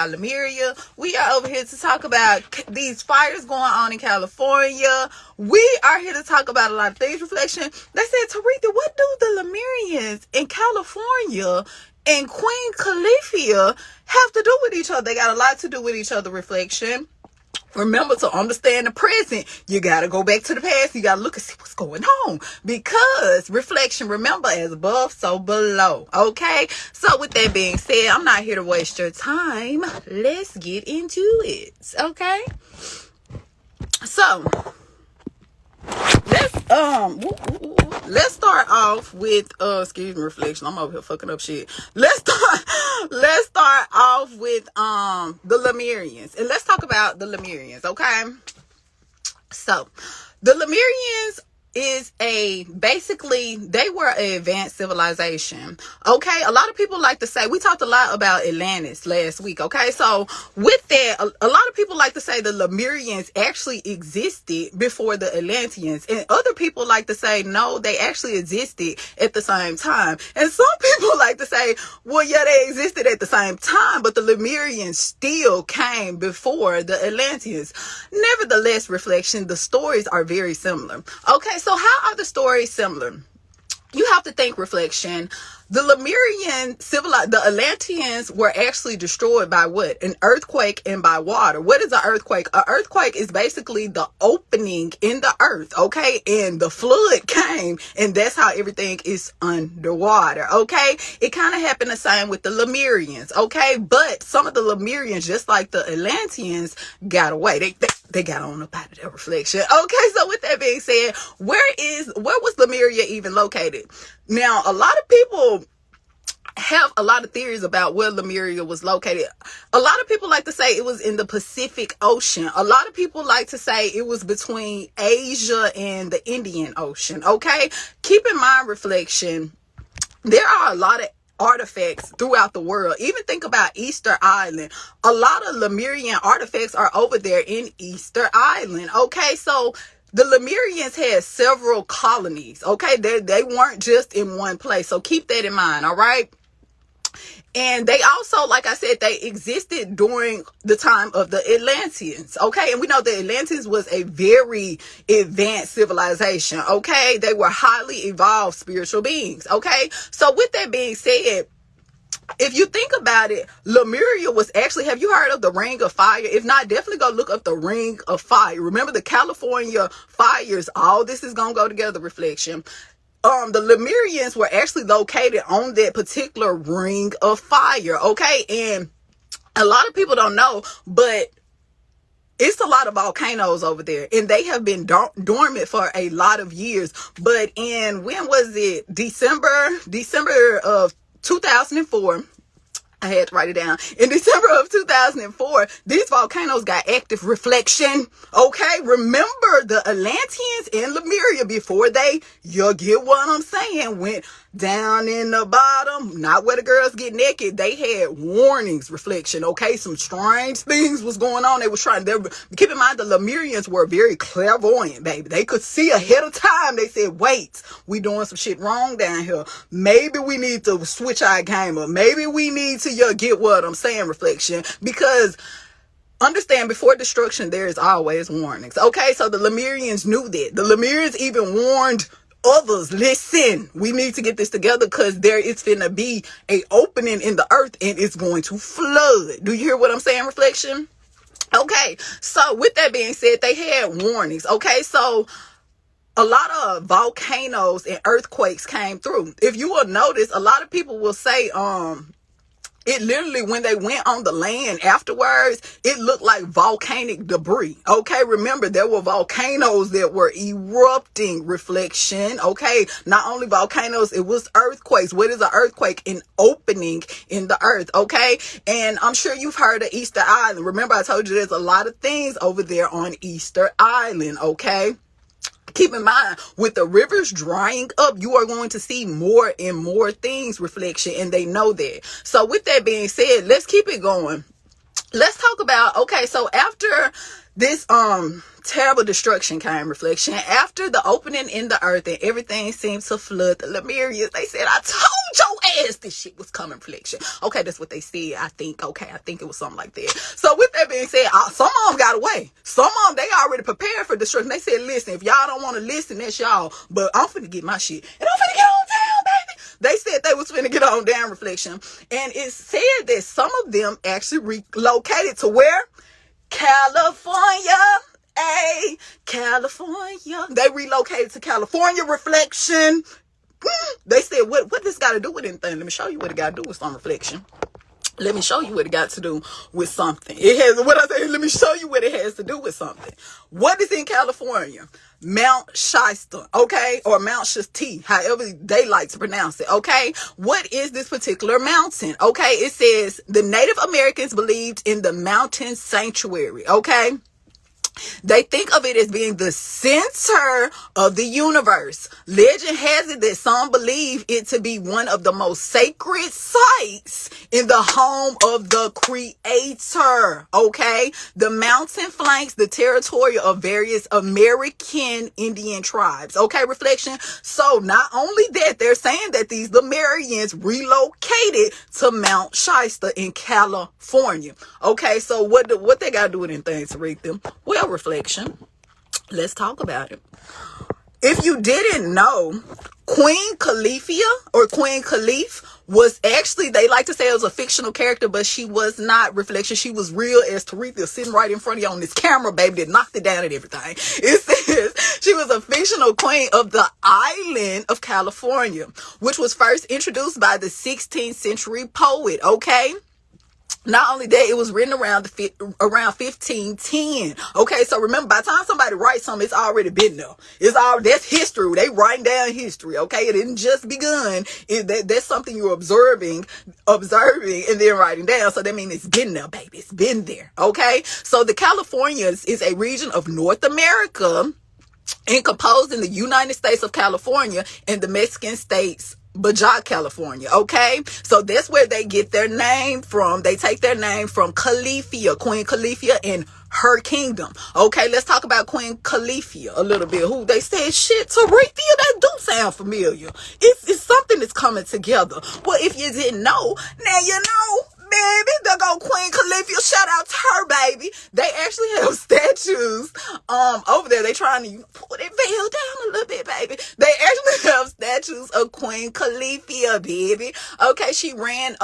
Lemuria. We are over here to talk about these fires going on in California. We are here to talk about a lot of things. Reflection. They said, Taretha, what do the Lemurians in California and Queen Califia have to do with each other? They got a lot to do with each other. Reflection. Remember, to understand the present, you got to go back to the past. You got to look and see what's going on. Because reflection, remember, as above, so below. Okay? So with that being said, I'm not here to waste your time. Let's get into it. Okay? So, let's start off with excuse me, reflection. I'm over here fucking up shit. Let's start off with the Lemurians. And let's talk about the Lemurians, okay? So, the Lemurians is basically they were an advanced civilization. Okay, a lot of people like to say, we talked a lot about Atlantis last week. Okay, so with that, a lot of people like to say the Lemurians actually existed before the Atlanteans, and other people like to say no, they actually existed at the same time. And some people like to say, well, yeah, they existed at the same time, but the Lemurians still came before the Atlanteans. Nevertheless, reflection, the stories are very similar. Okay, so how are the stories similar? You have to think, reflection. The Lemurian the Atlanteans were actually destroyed by what? An earthquake and by water. What is an earthquake? An earthquake is basically the opening in the earth, okay? And the flood came, and that's how everything is underwater, okay? It kind of happened the same with the Lemurians, okay? But some of the Lemurians, just like the Atlanteans, got away. They got on up out of their reflection. Okay, so with that being said, where was Lemuria even located? Now, a lot of people have a lot of theories about where Lemuria was located. A lot of people like to say it was in the Pacific Ocean. A lot of people like to say it was between Asia and the Indian Ocean. Okay, keep in mind, reflection, there are a lot of artifacts throughout the world. Even think about Easter Island. A lot of Lemurian artifacts are over there in Easter Island. Okay, so the Lemurians had several colonies. Okay, they weren't just in one place. So keep that in mind. All right. And they also, like I said, they existed during the time of the Atlanteans. Okay. And we know the Atlanteans was a very advanced civilization. Okay. They were highly evolved spiritual beings. Okay. So with that being said, if you think about it, Lemuria was actually, have you heard of the Ring of Fire? If not, definitely go look up the Ring of Fire. Remember the California fires, all this is going to go together, reflection. The Lemurians were actually located on that particular Ring of Fire, okay? And a lot of people don't know, but it's a lot of volcanoes over there, and they have been dormant for a lot of years. But when was it? December of 2004. I had to write it down. In December of 2004, these volcanoes got active, reflection. Okay, remember the Atlanteans and Lemuria before you get what I'm saying, went down in the bottom, not where the girls get naked. They had warnings, reflection. Okay, some strange things was going on. Keep in mind the Lemurians were very clairvoyant, baby. They could see ahead of time. They said, wait, we doing some shit wrong down here. Maybe we need to switch our game up. Maybe we need to get what I'm saying, reflection, because understand, before destruction there is always warnings. Okay, so the Lemurians knew that. The Lemurians even warned others, listen, we need to get this together because there is finna be a opening in the earth and it's going to flood. Do you hear what I'm saying, reflection? Okay, so with that being said, they had warnings. Okay, so a lot of volcanoes and earthquakes came through. If you will notice, a lot of people will say it literally, when they went on the land afterwards, it looked like volcanic debris. Okay, remember, there were volcanoes that were erupting, reflection. Okay, not only volcanoes, it was earthquakes. What is an earthquake? An opening in the earth. Okay, and I'm sure you've heard of Easter Island. Remember, I told you there's a lot of things over there on Easter Island. Okay. Keep in mind, with the rivers drying up, you are going to see more and more things, reflection, and they know that. So with that being said, let's keep it going. let's talk about, okay, so after this terrible destruction came, reflection, after the opening in the earth and everything seemed to flood, the Lemurians, they said, I told your ass this shit was coming, reflection. Okay, that's what they said. I think it was something like that. So with that being said, some of them got away. Some of them, they already prepared for destruction. They said, listen, if y'all don't want to listen, that's y'all, but I'm finna get my shit and I'm finna get on down, baby. They said they was finna get on down, reflection. And it said that some of them actually relocated to where? California. Hey, California. They relocated to California, reflection. They said, what this got to do with anything? Let me show you what it got to do with some, reflection. Let me show you what it got to do with something. It has, what I say, let me show you what it has to do with something. What is in California? Mount Shasta, okay? Or Mount Shasta, however they like to pronounce it, okay? What is this particular mountain? Okay, it says the Native Americans believed in the mountain sanctuary, okay? They think of it as being the center of the universe. Legend has it that some believe it to be one of the most sacred sites in the home of the Creator. Okay? The mountain flanks the territory of various American Indian tribes. Okay, reflection? So not only that, they're saying that these Lemurians relocated to Mount Shasta in California. Okay, so what they got to do with anything to read them? Well, reflection, let's talk about it. If you didn't know, Queen Califia or Queen Caliph was actually, they like to say it was a fictional character, but she was not, reflection. She was real, as Taretha sitting right in front of you on this camera, baby, that knocked it down and everything. It says she was a fictional queen of the island of California, which was first introduced by the 16th century poet, okay? Not only that, it was written around 1510. Okay, so remember, by the time somebody writes something, it's already been there. That's history. They writing down history. Okay, it didn't just begun. That's something you're observing, and then writing down. So that means it's been there, baby. It's been there. Okay, so the Californias is a region of North America, and composed in the United States of California and the Mexican states Baja, California. Okay, so that's where they get their name from. They take their name from Califia, Queen Califia and her kingdom. Okay, let's talk about Queen Califia a little bit. Who they said, shit, Taretha, that do sound familiar. It's something that's coming together. Well, if you didn't know, now you know. Baby, there go Queen Califia. Shout out to her, baby. They actually have statues over there. They trying to pull that veil down a little bit, baby. They actually have statues of Queen Califia, baby. Okay, she ran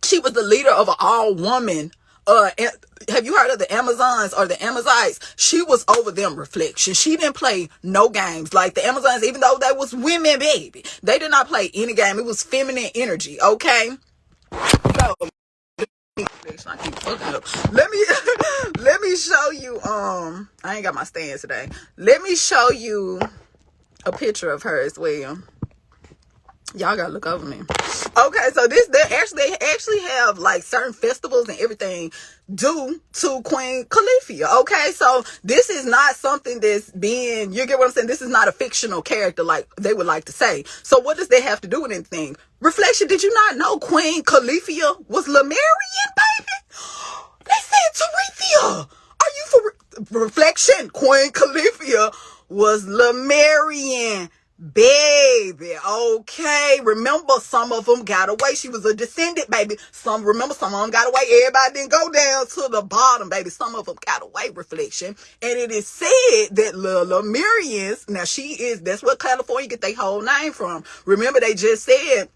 she was the leader of an all-woman. Have you heard of the Amazons or the Amazonites? She was over them, reflection. She didn't play no games. Like the Amazons, even though they was women, baby, they did not play any game. It was feminine energy, okay? So, I keep fucking up. Let me show you, I ain't got my stand today. Let me show you a picture of her as well. Y'all gotta look over me. Okay, so they actually have like certain festivals and everything due to Queen Califia. Okay, so this is not something that's being, you get what I'm saying? This is not a fictional character like they would like to say. So what does that have to do with anything? Reflection, did you not know Queen Califia was Lemurian, baby? They said Taretha. Are you for reflection? Queen Califia was Lemurian. Baby, okay. Remember, some of them got away. She was a descendant, baby. Some of them got away. Everybody didn't go down to the bottom, baby. Some of them got away, reflection. And it is said that Lemurians, now that's what California get their whole name from. Remember, they just said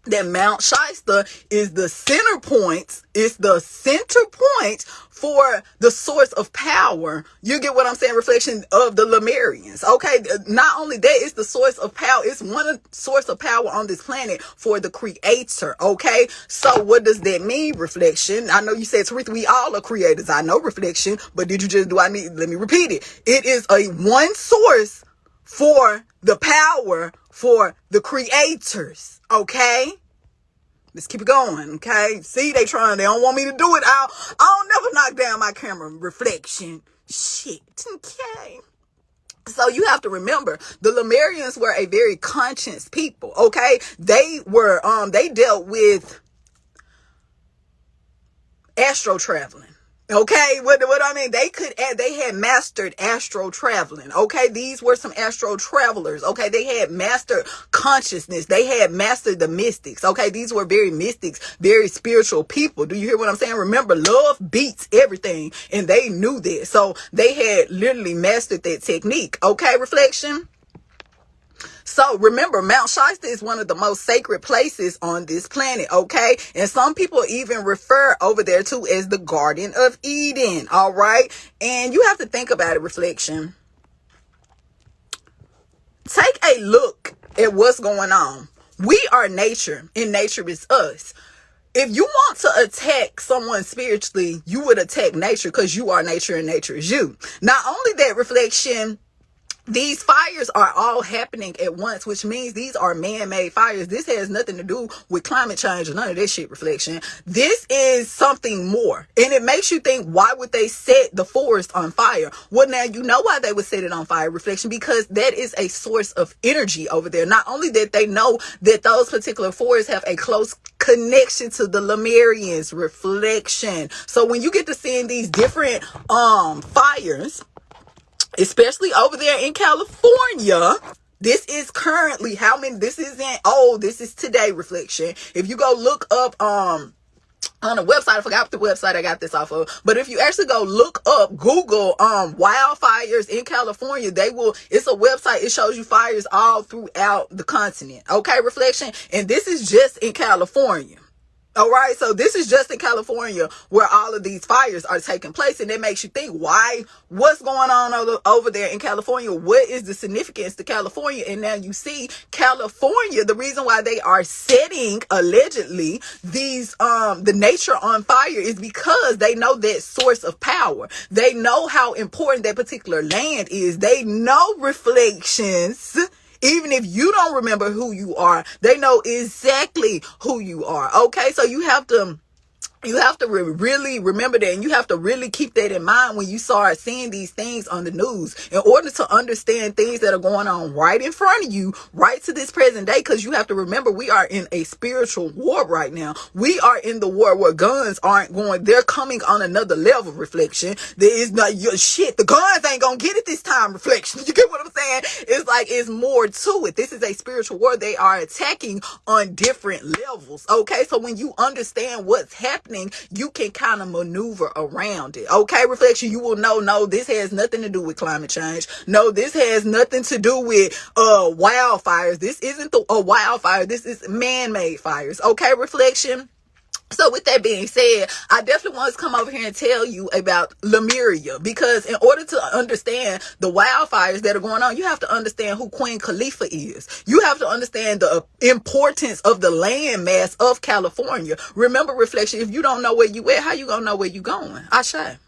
that Mount Shasta is the center point. It's the center point for the source of power. You get what I'm saying? Reflection of the Lemurians. Okay. Not only that, it's the source of power. It's one source of power on this planet for the Creator. Okay. So what does that mean? Reflection. I know you said, Taretha, we all are creators. I know, reflection, but let me repeat it. It is a one source for the power for the creators. Okay. Let's keep it going, okay? See, they don't want me to do it. I'll never knock down my camera, reflection. Shit, okay? So you have to remember, the Lemurians were a very conscious people, okay? They dealt with astro traveling. Okay, what I mean, they had mastered astro traveling. Okay, these were some astro travelers. Okay, they had mastered consciousness. They had mastered the mystics. Okay, these were very mystics, very spiritual people. Do you hear what I'm saying? Remember, love beats everything, and they knew this. So they had literally mastered that technique. Okay, reflection. So remember, Mount Shasta is one of the most sacred places on this planet, okay? And some people even refer over there to as the Garden of Eden, all right? And you have to think about it, reflection. Take a look at what's going on. We are nature, and nature is us. If you want to attack someone spiritually, you would attack nature because you are nature and nature is you. Not only that, reflection, these fires are all happening at once, which means these are man-made fires. This has nothing to do with climate change or none of this shit, reflection. This is something more. And it makes you think, why would they set the forest on fire? Well, now you know why they would set it on fire, reflection, because that is a source of energy over there. Not only that, they know that those particular forests have a close connection to the Lemurians, reflection. So when you get to seeing these different fires, especially over there in California, this is currently this is today, reflection. If you go look up on a website, I forgot the website I got this off of, but if you actually go look up, Google wildfires in California, it's a website, it shows you fires all throughout the continent. Okay, reflection. And this is just in California. All right, so this is just in California where all of these fires are taking place, and it makes you think, what's going on over there in California? What is the significance to California? And now you see California, the reason why they are setting allegedly these the nature on fire is because they know that source of power. They know how important that particular land is. They know, reflections. Even if you don't remember who you are, they know exactly who you are. Okay, so you have to really remember that, and you have to really keep that in mind when you start seeing these things on the news, in order to understand things that are going on right in front of you, right to this present day. Because you have to remember, we are in a spiritual war right now. We are in the war where guns aren't going, they're coming on another level, reflection. There is not your shit. The guns ain't gonna get it this time, reflection. You get what I'm saying? It's like, it's more to it. This is a spiritual war. They are attacking on different levels. Okay, so when you understand what's happening, you can kind of maneuver around it. Okay, reflection, you will know, no, this has nothing to do with climate change. No, this has nothing to do with wildfires. This isn't a wildfire. This is man-made fires. Okay, reflection. So with that being said, I definitely want to come over here and tell you about Lemuria, because in order to understand the wildfires that are going on, you have to understand who Queen Califia is. You have to understand the importance of the land mass of California. Remember, reflection, if you don't know where you at, how you gonna know where you going? Ashe.